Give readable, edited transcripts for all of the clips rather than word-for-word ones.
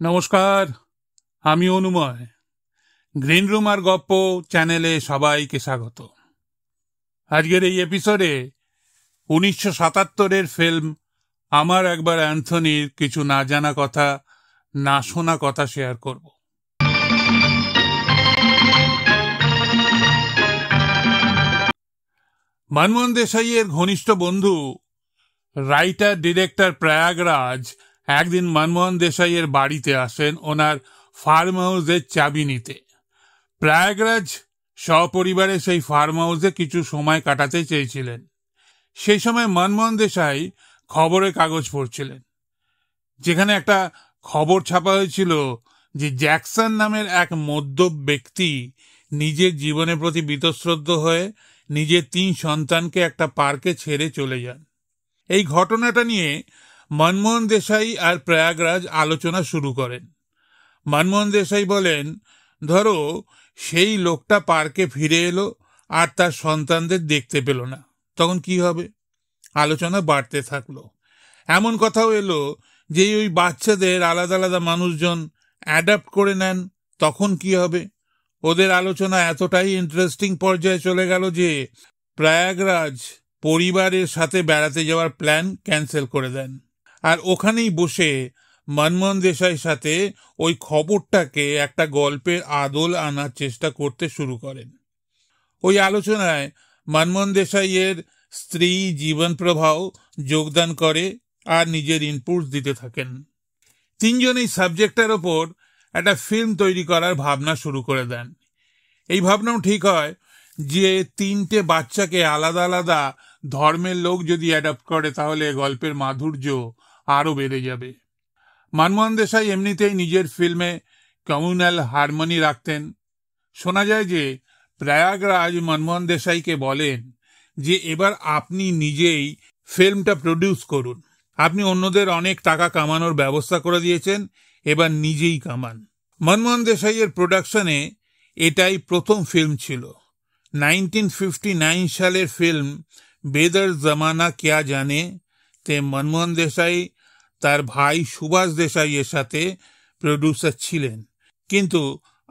নমস্কার, আমি অনুময়। Green room আর গপ্প চ্যানেলে সবাইকে স্বাগত। আজকের এই এপিসোডে 1977-এর ফিল্ম আমার একবার অ্যান্থনির কিছু না জানা কথা, না শোনা কথা শেয়ার করব। মনমোহন দেশাইয়ের ঘনিষ্ঠ বন্ধু রাইটার ডিরেক্টর প্রয়াগরাজ একদিন মনমোহন দেশাইয়ের বাড়িতে আসেন ওনার ফার্ম হাউসের চাবি নিতে। প্রয়াগরাজ সপরিবারে সেই ফার্ম হাউসে কিছু সময় কাটাতে চেয়েছিলেন। সেই সময় মনমোহন দেশাই খবরের কাগজ পড়ছিলেন, যেখানে একটা খবর ছাপা হয়েছিল যে জ্যাকসন নামের এক মদ্যপ ব্যক্তি নিজের জীবনের প্রতি বীতশ্রদ্ধ হয়ে নিজের 3 সন্তানকে একটা পার্কে ছেড়ে চলে যান। এই ঘটনাটা নিয়ে মনমোহন দেশাই আর প্রয়াগরাজ আলোচনা শুরু করেন। মনমোহন দেশাই বলেন, ধরো সেই লোকটা পার্কে ফিরে এলো আর তার সন্তানদের দেখতে পেল না, তখন কি হবে? আলোচনা বাড়তে থাকলো। এমন কথাও এলো যে ওই বাচ্চাদের আলাদা আলাদা মানুষজন অ্যাডাপ্ট করে নেন, তখন কি হবে? ওদের আলোচনা এতটাই ইন্টারেস্টিং পর্যায়ে চলে গেল যে প্রয়াগরাজ পরিবারের সাথে বেড়াতে যাওয়ার প্ল্যান ক্যান্সেল করে দেন, আর ওখানেই বসে মনমোহন দেশাইয়ের সাথে ওই খবরটাকে একটা গল্পের আদল আনার চেষ্টা করতে শুরু করেন। ওই আলোচনায় মনমোহন দেশাইয়ের স্ত্রী জীবন প্রভাও যোগদান করে আর নিজের ইনপুট দিতে থাকেন। 3 জন এই সাবজেক্টের ওপর একটা ফিল্ম তৈরি করার ভাবনা শুরু করে দেন। এই ভাবনাও ঠিক হয় যে 3টে বাচ্চাকে আলাদা আলাদা ধর্মের লোক যদি অ্যাডাপ্ট করে তাহলে গল্পের মাধুর্য আরও বেড়ে যাবে। মনমোহন দেশাই এমনিতেই নিজের ফিল্মে কমিউনাল হারমোনি রাখতেন। শোনা যায় যে প্রয়াগরাজ মনমোহন দেশাইকে বলেন যে এবার আপনি নিজেই ফিল্মটা প্রডিউস করুন, আপনি অন্যদের অনেক টাকা কামানোর ব্যবস্থা করে দিয়েছেন, এবার নিজেই কামান। মনমোহন দেশাইয়ের প্রোডাকশনে এটাই প্রথম ফিল্ম ছিল। 1959 সালের ফিল্ম বেদর জমানা ক্যা জানে তে মনমোহন দেশাই তার ভাই সুভাষ দেশাইয়ের সাথে প্রডিউসার ছিলেন, কিন্তু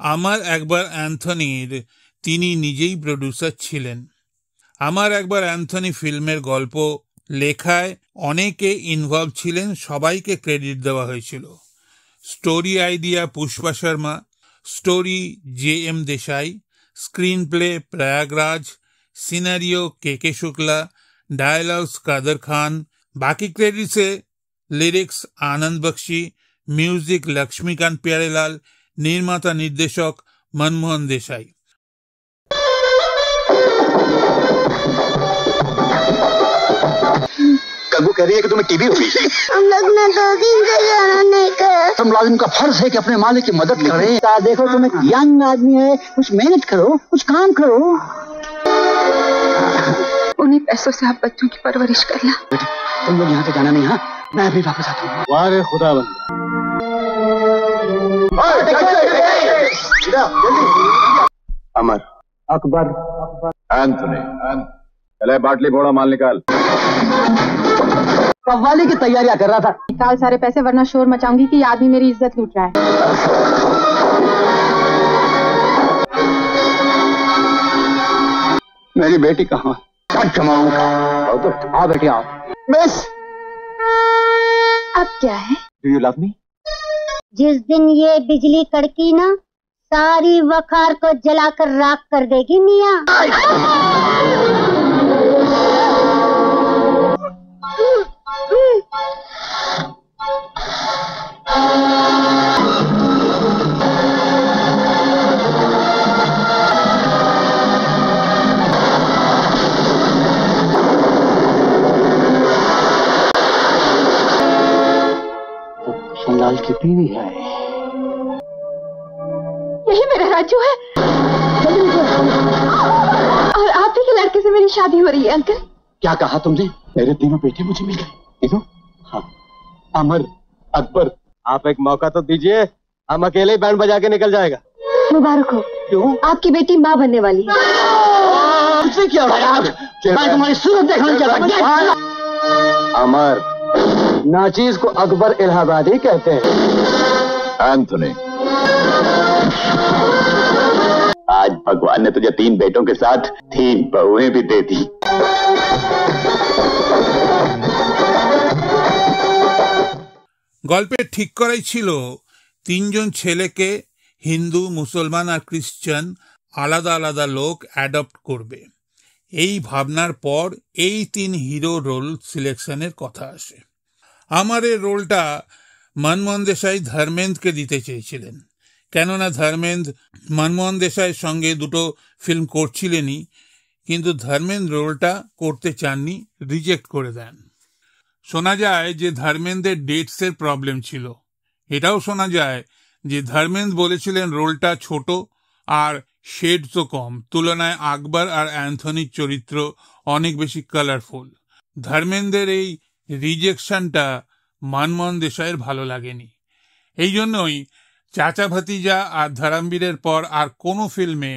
আমার একবার অ্যান্থনির তিনি নিজেই প্রডিউসার ছিলেন। আমার একবার অ্যান্থনি ফিল্মের গল্প লেখায় অনেকে ইনভলভ ছিলেন, সবাইকে ক্রেডিট দেওয়া হয়েছিল। Story idea Pushpa Sharma, story JM Desai, screen play Prayagraj, scenario KK Shukla, dialogues Kader Khan, বাকি ক্রেডিটসে লিরিক্স আনন্দ বক্সি, মিউজিক লক্ষ্মীকান্ত প্যারেলাল, নির্মাতা নির্দেশক মনমোহন দেশাই। कगू कह रही है कि तुम्हें टीबी हुई। हम लोग ने 2 दिन से जाना नहीं कर। तुम मुलाजिम का फर्ज है कि अपने मालिक की मदद करें। देखो तुम एक यंग आदमी है, कुछ मेहनत करो, कुछ काम करो। उन्हीं पैसों से आप बच्चों की परवरिश करना। तुम लोग यहाँ से जाना नहीं। हाँ, मैं अभी वापस आता हूँ। वारे खुदा अमर, अकबर, एंथनी, पहले बाटली फोड़ा, माल निकाल। कव्वाली की तैयारियां कर रहा था। निकाल सारे पैसे वरना शोर मचाऊंगी कि ये आदमी मेरी इज्जत लूट रहा है। मेरी बेटी कहाँ? तो आओ बेटी आओ। मिस, अब क्या है? Do you love me? जिस दिन ये बिजली कड़की ना, सारी वखार को जलाकर राख कर देगी मियाँ। लाल की बीवी है। यही मेरा राजू है और आप ही के लड़के से मेरी शादी हो रही है। अंकल, क्या कहा तुमने? मेरे तीनों बेटे मुझे मिल गए। देखो, हाँ, अमर, अकबर, आप एक मौका तो दीजिए, हम अकेले ही बैंड बजा के निकल जाएगा। मुबारक हो। क्यों? आपकी बेटी माँ बनने वाली है। तुझसे क्या हो रहा है? मैं तुम्हारी सूरत देखना चाहता। अमर, नाचीज को अकबर इलाहाबादी कहते हैं। एंथनी, आज भगवान ने तुझे 3 बेटों के साथ 3 बहुएं भी दे दी। গল্পে ঠিক করাই ছিল 3 জন ছেলেকে হিন্দু, মুসলমান আর খ্রিস্টান আলাদা আলাদা লোক অ্যাডপ্ট করবে। এই ভাবনার পর এই 3 হিরো রোল সিলেকশনের কথা আসে। আমার এই রোলটা মনমোহন দেশাই ধর্মেন্দ্রকে দিতে চেয়েছিলেন, কেননা ধর্মেন্দ্র মনমোহন দেশাইয়ের সঙ্গে দুটো ফিল্ম করছিলেনই, কিন্তু ধর্মেন্দ্র রোলটা করতে চাননি, রিজেক্ট করে দেন। শোনা যায় যে ধর্মেন্দ্রের ডেটসের প্রবলেম ছিল। এটাও শোনা যায় যে ধর্মেন্দ্র বলেছিলেন রোলটা ছোট আর শেডসও কম, তুলনায় আকবর আর অ্যান্থনির চরিত্র অনেক বেশি কালারফুল। ধর্মেন্দ্রের এই রিজেকশনটা মনমোহন দেশাইয়ের ভালো লাগেনি। এই জন্যই চাচা ভাতিজা আর ধরমবীরের পর আর কোনো ফিল্মে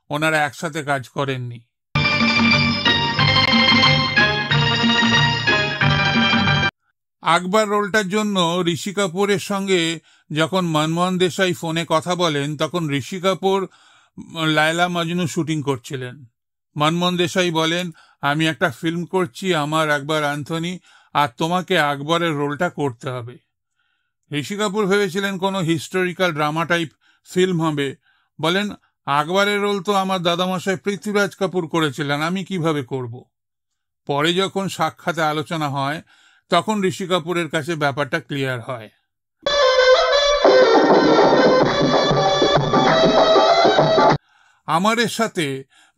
ওনারা একসাথে কাজ করেননি। আকবর রোলটার জন্য ঋষি কাপুরের সঙ্গে যখন মনমোহন দেশাই ফোনে কথা বলেন, তখন ঋষি কাপুর লায়লা মজনু শুটিং করছিলেন। মনমোহন দেশাই বলেন, আমি একটা ফিল্ম করছি, আমার আকবর অ্যান্থনি, আর তোমাকে আকবরের রোলটা করতে হবে। ঋষি কাপুর ভেবেছিলেন কোনো হিস্টোরিক্যাল ড্রামা টাইপ ফিল্ম হবে। বলেন, আকবরের রোল তো আমার দাদামশাই পৃথ্বীরাজ কাপুর করেছিলেন, আমি কিভাবে করব। পরে যখন সাক্ষাতে আলোচনা হয়, তখন ঋষি কাপুরের কাছে ব্যাপারটা ক্লিয়ার হয়। আমারের সাথে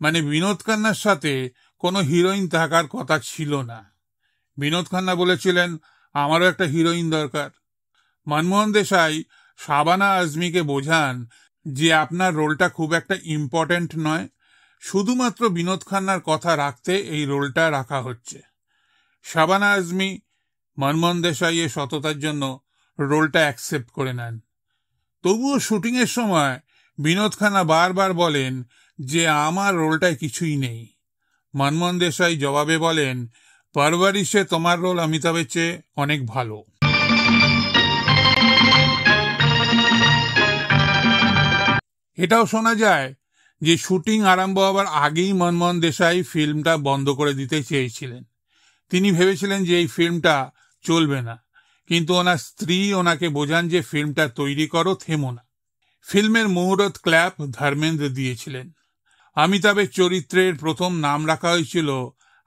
মানে বিনোদ খান্নার সাথে কোনো হিরোইন থাকার কথা ছিল না। বিনোদ খান্না বলেছিলেন, আমারও একটা হিরোইন দরকার। মনমোহন দেশাই শাবানা আজমিকে বোঝান যে আপনার রোলটা খুব একটা ইম্পর্ট্যান্ট নয়, শুধুমাত্র বিনোদ খান্নার কথা রাখতে এই রোলটা রাখা হচ্ছে। শাবানা আজমি মনমোহন দেশাইয়ের সততার জন্য রোলটা অ্যাকসেপ্ট করে নেন। তবুও শুটিংয়ের সময় বিনোদ খান্না বারবার বলেন যে আমার রোলটায় কিছুই নেই। মনমোহন দেশাই জবাবে বলেন, পারভারিশে তোমার রোল অমিতাভের চেয়ে অনেক ভালো। এটাও শোনা যায় যে শুটিং আরম্ভ হবার আগেই মনমোহন দেশাই ফিল্মটা বন্ধ করে দিতে চেয়েছিলেন। তিনি ভেবেছিলেন যে এই ফিল্মটা চলবে না, কিন্তু ওনার স্ত্রী ওনাকে বোঝান যে ফিল্মটা তৈরি করো, থেমো না। ফিল্মের মুহূর্ত ক্ল্যাপ ধর্মেন্দ্র দিয়েছিলেন। অমিতাভের চরিত্রের প্রথম নাম রাখা হয়েছিল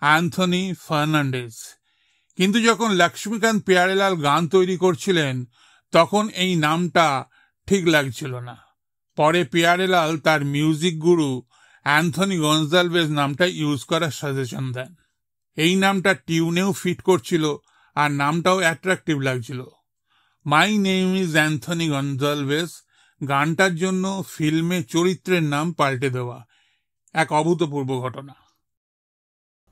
অ্যান্থনি ফার্নান্ডেজ, কিন্তু যখন লক্ষ্মীকান্ত প্যারেলাল গান তৈরি করছিলেন তখন এই নামটা ঠিক লাগছিল না। পরে প্যারেলাল তার মিউজিক গুরু অ্যান্থনি গঞ্জালভেজ নামটা ইউজ করার সাজেশন দেন। এই নামটা টিউনেও ফিট করছিল আর নামটাও অ্যাট্রাকটিভ লাগছিল। মাই নেম ইজ অ্যান্থনি গঞ্জালভেজ গানটার জন্য ফিল্মে চরিত্রের নাম পাল্টে দেওয়া এক অভূতপূর্ব ঘটনা।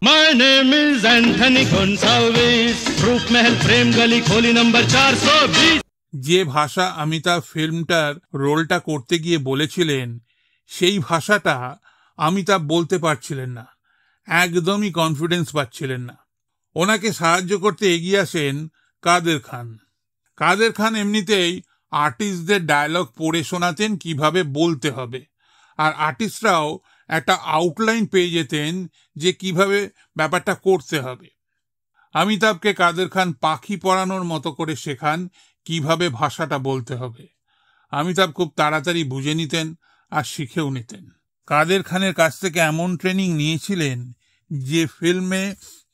My name is Anthony Gonsalves, Roof Mahal Prem Gali Kholi number 420। যে ভাষা অমিতাভ ফিল্মটার রোলটা করতে গিয়ে বলেছিলেন, সেই ভাষাটা অমিতাভ বলতে পারছিলেন না, একদমই কনফিডেন্স পাচ্ছিলেন না। ওনাকে সাহায্য করতে এগিয়ে আসেন কাদের খান। কাদের খান এমনিতেই আর্টিস্টদের ডায়লগ পড়ে শোনাতেন কিভাবে বলতে হবে, আর আর্টিস্টরাও একটা আউটলাইন পেয়ে যেতেন যে কিভাবে ব্যাপারটা করতে হবে। অমিতাভকে কাদের খান পাখি পড়ানোর মতো করে শেখান কিভাবে ভাষাটা বলতে হবে। অমিতাভ খুব তাড়াতাড়ি বুঝে নিতেন আর শিখেও নিতেন। কাদের খানের কাছ থেকে এমন ট্রেনিং নিয়েছিলেন যে ফিল্মে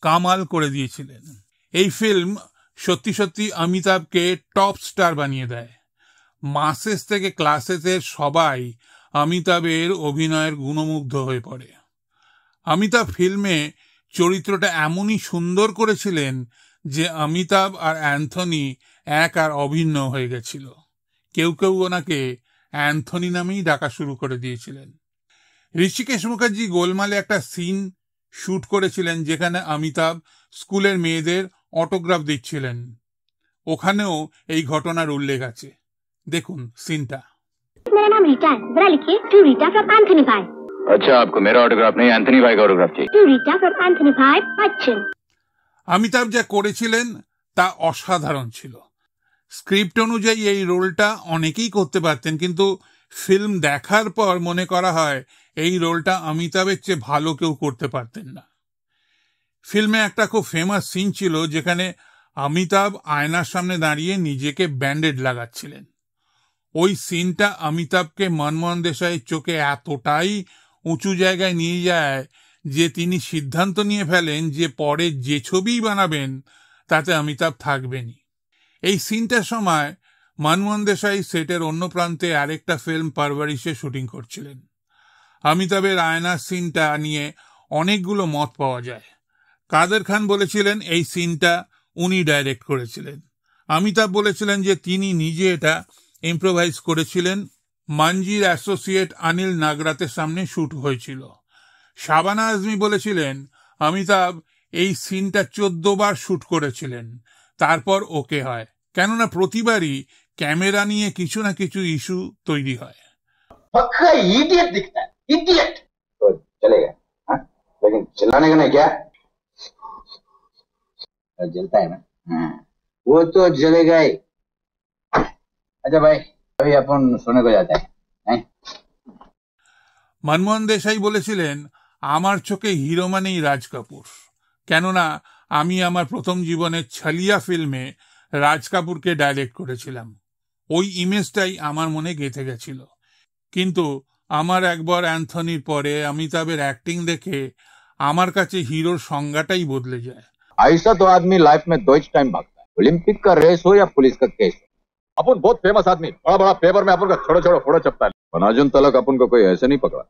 কামাল করে দিয়েছিলেন। এই ফিল্ম সত্যি সত্যি অমিতাভকে টপ স্টার বানিয়ে দেয়। মাসেস থেকে ক্লাসেসের সবাই অমিতাভের অভিনয়ের গুণমুগ্ধ হয়ে পড়ে। অমিতাভ ফিল্মে চরিত্রটা এমনই সুন্দর করেছিলেন যে অমিতাভ আর অ্যান্থনি এক আর অভিন্ন হয়ে গেছিল। কেউ কেউ ওনাকে অ্যান্থনি নামেই ডাকা শুরু করে দিয়েছিলেন। ঋষিকেশ মুখার্জি গোলমালে একটা সিন শুট করেছিলেন যেখানে অমিতাভ স্কুলের মেয়েদের অটোগ্রাফ দিচ্ছিলেন। ওখানেও এই ঘটনার উল্লেখ আছে। দেখুন সিনটা। मेरा नाम रीटा है, जरा लिखिए टू रीटा फ्रॉम एंथनी भाई। अच्छा, आपको मेरा ऑटोग्राफ नहीं, एंथनी भाई का ऑटोग्राफ चाहिए। टू रीटा फ्रॉम एंथनी भाई बच्चन। অমিতাভ যা করেছিলেন তা অসাধারণ ছিল। স্ক্রিপ্ট অনুযায়ী এই রোলটা অনেকেই করতে পারতেন, কিন্তু ফিল্ম দেখার পর মনে করা হয় এই রোলটা অমিতাভের চেয়ে ভালো কেউ করতে পারতেন না। ফিল্মে একটা খুব ফেমাস সিন ছিল যেখানে অমিতাভ আয়নার সামনে দাঁড়িয়ে নিজেকে ব্যান্ডেড লাগাচ্ছিলেন। ওই সিনটা অমিতাভকে মনমোহন দেশাইয়ের চোখে এতটাই উঁচু জায়গায় নিয়ে যায় যে তিনি সিদ্ধান্ত নিয়ে ফেলেন যে পরে যে ছবিই বানাবেন তাতে অমিতাভ থাকবেনই। এই সিনটার সময় মনমোহন দেশাই সেটের অন্য প্রান্তে আরেকটা ফিল্ম পারভারিশে শুটিং করছিলেন। অমিতাভের আয়নার সিনটা নিয়ে অনেকগুলো মত পাওয়া যায়। কাদের খান বলেছিলেন এই সিনটা উনি ডাইরেক্ট করেছিলেন। অমিতাভ বলেছিলেন যে তিনি নিজে এটা ইম্প্রোভাইজ করেছিলেন, মানজির অ্যাসোসিয়েট অনিল নাগরাতের সামনে শুট হয়েছিল। শাবানা আজমি বলেছিলেন অমিতাভ এই সিনটা 14 বার শুট করেছিলেন, তারপর ওকে হয়, কেননা প্রতিবারই ক্যামেরা নিয়ে কিছু না কিছু ইস্যু তৈরি হয়। पक्का इडियट दिखता है, इडियट। तो चलेगा, हाँ? लेकिन चिल्लाने का नहीं क्या? जलता है ना? हाँ, वो तो जलेगा ही। अच्छा भाई, अभी अपन सोने को जाता है। মনমোহন দেশাই বলেছিলেন আমার চোখে হিরো মানেই রাজ কাপুর, কেননা আমি আমার প্রথম জীবনের ছলিয়া ফিল্মে রাজ কাপুরকে ডাইরেক্ট করেছিলাম। ওই ইমেজটাই আমার মনে গেঁথে গেছিল। কিন্তু আমার একবার অ্যান্থনির পরে অমিতাভের অ্যাক্টিং দেখে আমার কাছে হিরোর সংজ্ঞাটাই বদলে যায়। ऐसा तो आदमी लाइफ में 2 टाइम भागता है, ओलंपिक का रेस हो या पुलिस का केस हो। अपन बहुत फेमस आदमी, बड़ा बड़ा पेपर में अपन का छोड़ो छोड़ो फोड़ो चपता है, अनाजुन तलक अपन को कोई ऐसे नहीं पकड़ा।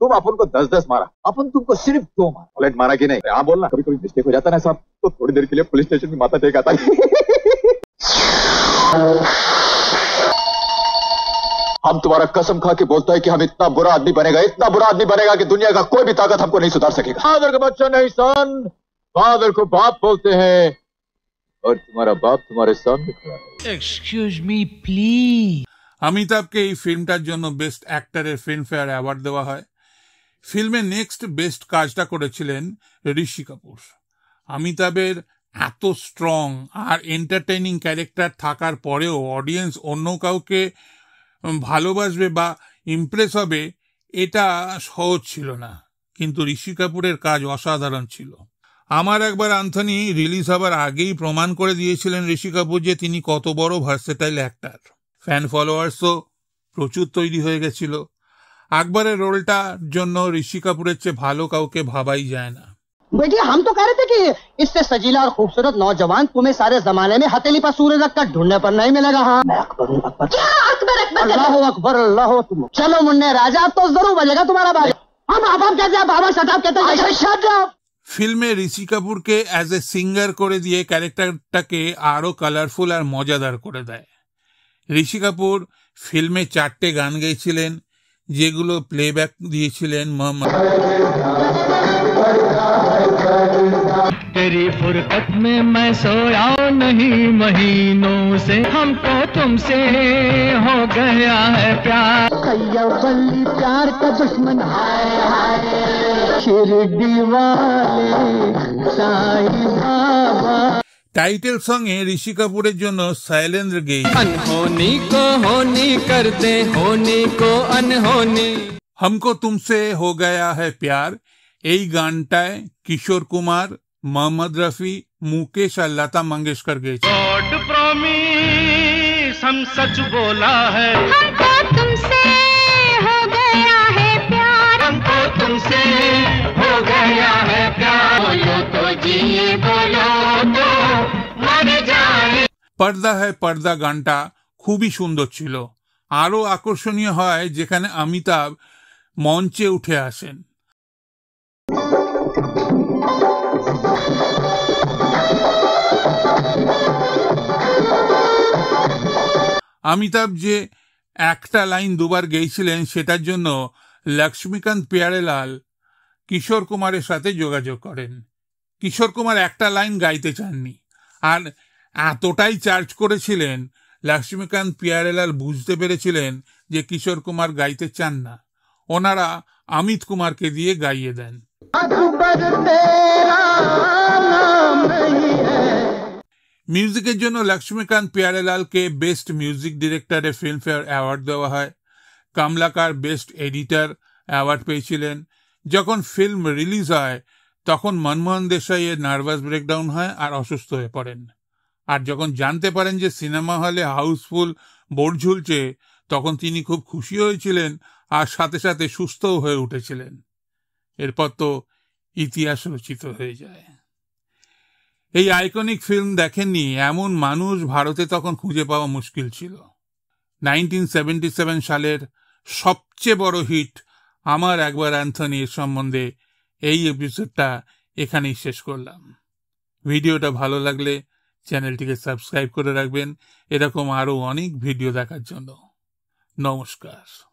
तुम अपन को 10-10 मारा, अपन तुमको सिर्फ 2 मारा। बुलेट मारा कि नहीं? हाँ बोलना, कभी कभी मिस्टेक हो जाता है ना साहब, तो थोड़ी देर के लिए पुलिस स्टेशन में माथा टेक आता है। हम तुम्हारा कसम खा के बोलता है कि हम इतना बुरा आदमी बनेगा, इतना बुरा आदमी बनेगा कि दुनिया का कोई भी ताकत हमको नहीं सुधार सकेगा। फादर का बच्चा नहीं सन, फादर को बाप बोलते हैं, और तुम्हारा बाप तुम्हारे सामने खड़ा है। Excuse me please. অমিতাভকে এই ফিল্মটার জন্য বেস্ট অ্যাক্টরের ফিল্মফেয়ার অ্যাওয়ার্ড দেওয়া হয়। ফিল্মে নেক্সট বেস্ট কাজটা করেছিলেন ঋষি কাপুর। অমিতাভের এত স্ট্রং আর এন্টারটেইনিং ক্যারেক্টার থাকার পরেও অডিয়েন্স অন্য কাউকে ভালোবাসবে বা ইমপ্রেস হবে এটা সহজ ছিল না, কিন্তু ঋষি কাপুরের কাজ অসাধারণ ছিল। আমার একবার অ্যান্থনি রিলিজ হবার আগেই প্রমাণ করে দিয়েছিলেন ঋষি কাপুর যে তিনি কত বড় ভার্সেটাইল অ্যাক্টর। ফ্যান ফলোয়ার্সও প্রচুর তৈরি হয়ে গেছিল। আকবরের রোলটার জন্য ঋষি কাপুরের চেয়ে ভালো কাউকে ভাবাই যায় না। बेटी हम तो कह रहे थे कि इससे सजीला और खूबसूरत नौजवान तुम्हें सारे जमाने में हथेली पर सूर्य रखकर ढूंढने पर नहीं मिलेगा। हाँ मैं अकबर हूँ, अकबर। क्या अकबर? अकबर अल्लाह अकबर अल्लाह तुम। चलो मुन्ने राजा, अब तो जरूर बजेगा तुम्हारा बाजा। हम आप कहते हैं बाबा शटाब कहते हैं। ফিল্মে ঋষি কাপুরকে অ্যাজ এ সিঙ্গার করে দিয়ে ক্যারেক্টারটাকে আরো কালারফুল আর মজাদার করে দেয়। ঋষি কাপুর ফিল্মে 4টে গান গেয়েছিলেন, যেগুলো প্লেব্যাক দিয়েছিলেন মোহাম্মদ। तेरी फुरकत में मैं सोया नहीं महीनों से, हमको तुमसे हो गया है प्यार। बल्ली प्यार का दुश्मन हाय हाय, शिरडी वाले साईं बाबा। টাইটেল সঙ্গে ঋষি কাপুরের জন্য শৈলেন্দ্র গেয়েছেন अनहोनी को होनी कर दे, होनी को अनहोनी। हमको तुमसे हो गया है प्यार। এই গানটায় কিশোর কুমার, মোহাম্মদ রফি, মুকেশ আর লতা মঙ্গেশকর গেয়েছেন। गॉड प्रॉमिस हम सच बोला है, हमको तुमसे हो गया है प्यार, हमको तुमसे हो गया है प्यार। बोलो तो जिए, बोलो तो मर जाए। পর্দা है পর্দা গানটা খুবই সুন্দর ছিল। আরো আকর্ষণীয় হয় যেখানে অমিতাভ মঞ্চে উঠে আসেন। অমিতাভ যে একটা লাইন দুবার গেয়েছিলেন সেটার জন্য লক্ষ্মীকান্ত প্যারেলাল কিশোর কুমারের সাথে যোগাযোগ করেন। কিশোর কুমার একটা লাইন গাইতে চাননি, আর এতটাই চার্জ করেছিলেন লক্ষ্মীকান্ত প্যারেলাল বুঝতে পেরেছিলেন যে কিশোর কুমার গাইতে চান না। ওনারা অমিত কুমারকে দিয়ে গাইয়ে দেন। अकबर तेरा नाम नहीं है। মিউজিকের জন্য লক্ষ্মীকান্ত প্যারেলালকে বেস্ট মিউজিক ডিরেক্টরে ফিল্মফেয়ার অ্যাওয়ার্ড দেওয়া হয়। কমলাকার বেস্ট এডিটর অ্যাওয়ার্ড পেয়েছিলেন। যখন ফিল্ম রিলিজ হয় তখন মনমোহন দেশাইয়ের নার্ভাস ব্রেকডাউন হয় আর অসুস্থ হয়ে পড়েন। আর যখন জানতে পারেন যে সিনেমা হলে হাউসফুল বোর্ড ঝুলছে তখন তিনি খুব খুশি হয়েছিলেন আর সাথে সাথে সুস্থও হয়ে উঠেছিলেন। এরপর তো ইতিহাস রচিত হয়ে যায়। এই আইকনিক ফিল্ম দেখেননি এমন মানুষ ভারতে তখন খুঁজে পাওয়া মুশকিল ছিল। 1977 সালের সবচেয়ে বড় হিট আমার একবার অ্যান্থনি সম্বন্ধে এই এপিসোডটা এখানেই শেষ করলাম। ভিডিওটা ভালো লাগলে চ্যানেলটিকে সাবস্ক্রাইব করে রাখবেন এরকম আরো অনেক ভিডিও দেখার জন্য। নমস্কার।